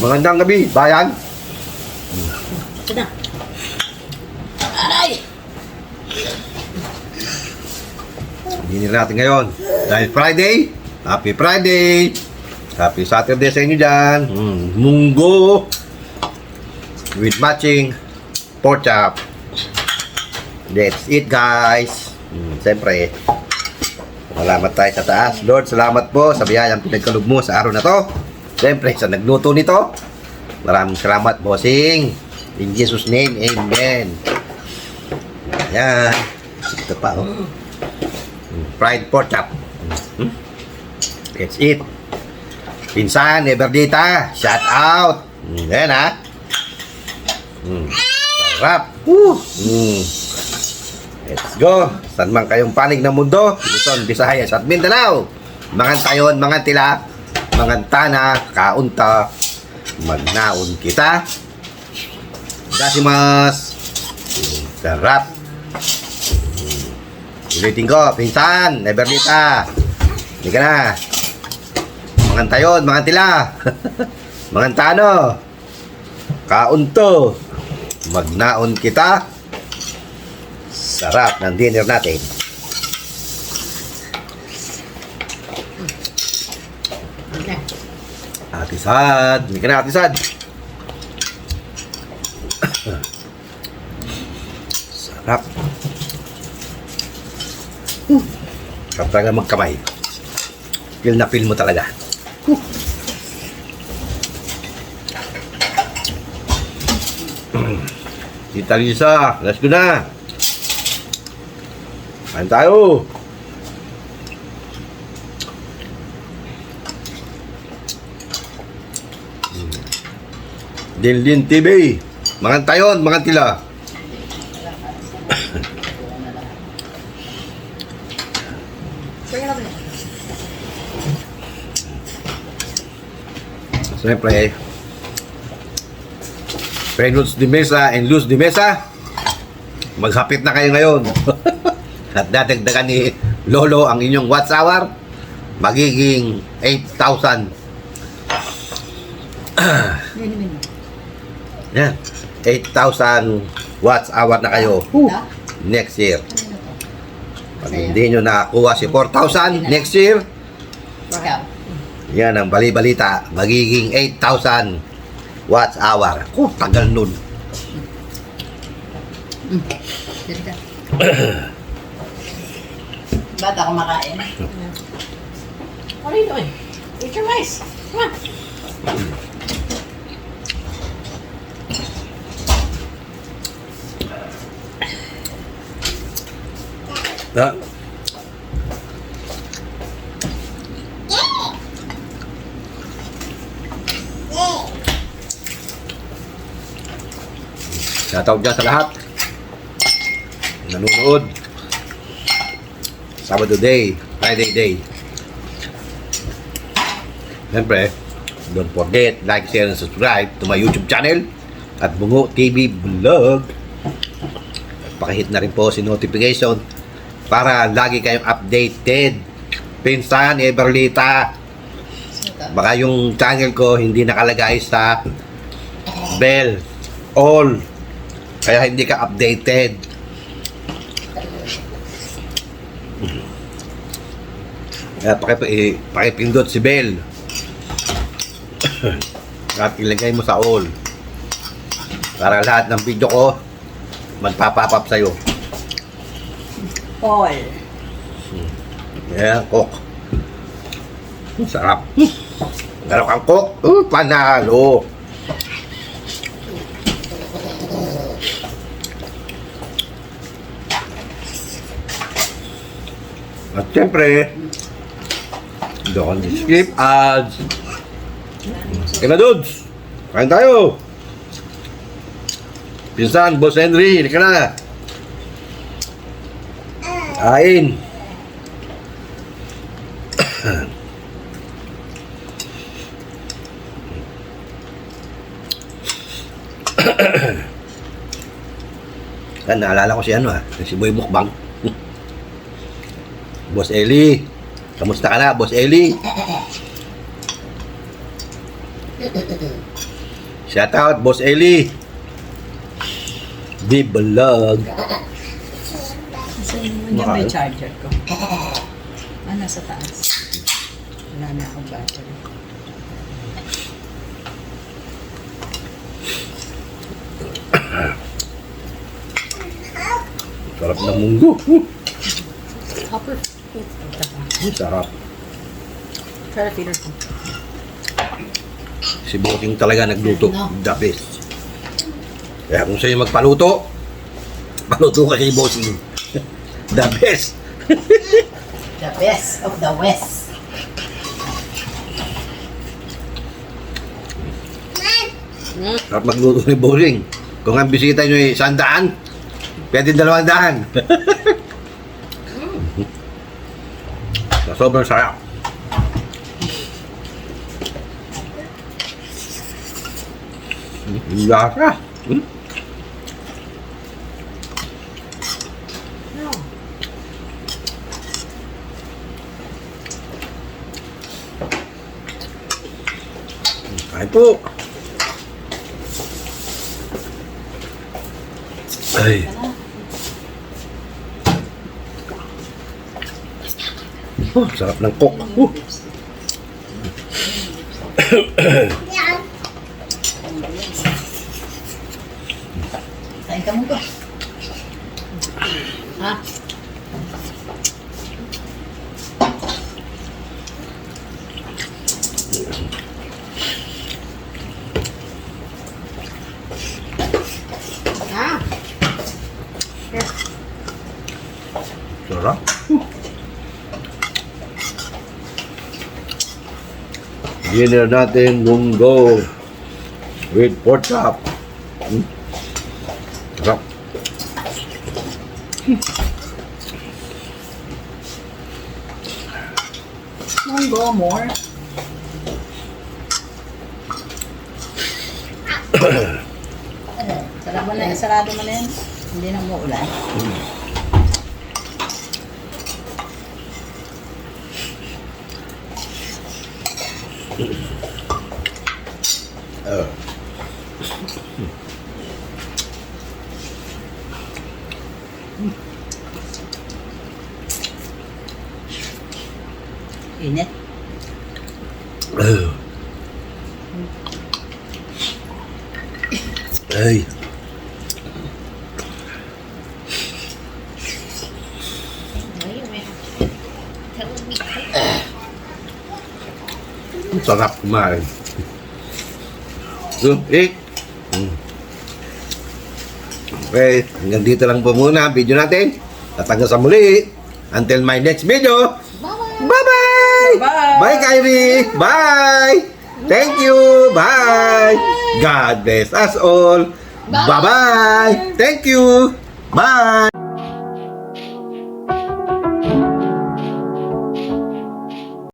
Magandang gabi, bayan. Ito na. Aray! Dinner natin ngayon. Dahil Friday, Happy Friday. Happy Saturday sa inyo dyan. Munggo with matching pork chop. That's it, guys. Siyempre, salamat tayo sa taas. Lord, salamat po sa biyayang pinagkaloob mo sa araw na to. Siyempre, sa nagluto nito, maraming salamat, bossing. In Jesus' name, amen. Ayan. Ito pa, oh. Fried pork chop. That's it. Pinsan, Everdita, shout out. Ayan, ha. Sarap. Let's go. Saan man kayong panig ng mundo, Luzon, Visayas at Mindanao. Mga tayon, mga tila, mga tana, kaunta, magnaon kita. Dasimas. Sarap. Ulitin ko, pinsan, Everdita. Hindi ka na. Mga tayon, mga tila. Mga tano. Kaunto. Magnaon kita. Sarap ng dinner natin. Atisad. Hindi ka na, atisad. Sarap. Sarap talaga magkamay. Feel na feel mo talaga. Tita Lisa, let's go na. Kain tayo. Dinlin TV. Mga tayon, mga tila. Siyempre, Luz de Mesa and Luz de Mesa, maghapit na kayo ngayon. At dadagdagan ni Lolo ang inyong watts hour, magiging 8,000. Yan, 8,000 watts hour na kayo next year. Pag hindi nyo nakakuha si 4,000 next year, yan ang bali-balita, magiging 8,000 watts hour. Tagal nun. Ba't ako makain? What are you doing? Eat your rice. Come on. Shoutout dyan sa lahat nanonood. Sabado day, Friday day. Siyempre, don't forget, like, share, and subscribe to my YouTube channel at Bungo TV Vlog. Pakihit na rin po si notification para lagi kayong updated. Pinsan, Everlita, baka yung channel ko hindi nakalagay sa bell all, kaya hindi ka updated. Kaya pakipindot si bell at ilagay mo sa all para lahat ng video ko magpapapap sa'yo. All. Yan, cook. Sarap. Garap ang cook. Panalo. At siyempre, don't skip ads. Kaya na, dudes. Kain tayo. Pinsan, Boss Henry, hindi ka na. Kain. Kan, naalala ko si ano si Boy Mukbang. Boss Eli. Kamusta ka na, Boss Eli? Shout out, Boss Eli. Di vlog. Kasi nandiyan may charger ko. Nasa taas. Wala na akong battery. Sarap ng munggo. Hopper. Sarap. Try to feed her. Si Boting talaga nagluto. No. The best. Kaya kung sa'yo magpaluto, paluto ka kay Boting. The best. The best of the West. Sarap magluto ni Boting. Kung ang bisita nyo ay 100, pwede 200. Sa sobrang sarap. Ang lasa. No. Kain po. Ay. Oh, sarap ng coke. Kain ka mo ko. Ha? Ha? Here. Sarap. Dinner natin, munggo with pork chop. Sarap. Go more. Sarado mo na yan. Hindi na mo ulan. Init. Ay. Sarap kumain. So, Okay, hanggang dito lang po muna ang video natin. At hanggang sa muli. Until my next video. Bye-bye! Bye-bye! Bye! Bye, Kyrie! Bye! Thank you! Bye! God bless us all! Bye! Bye-bye! Thank you! Bye!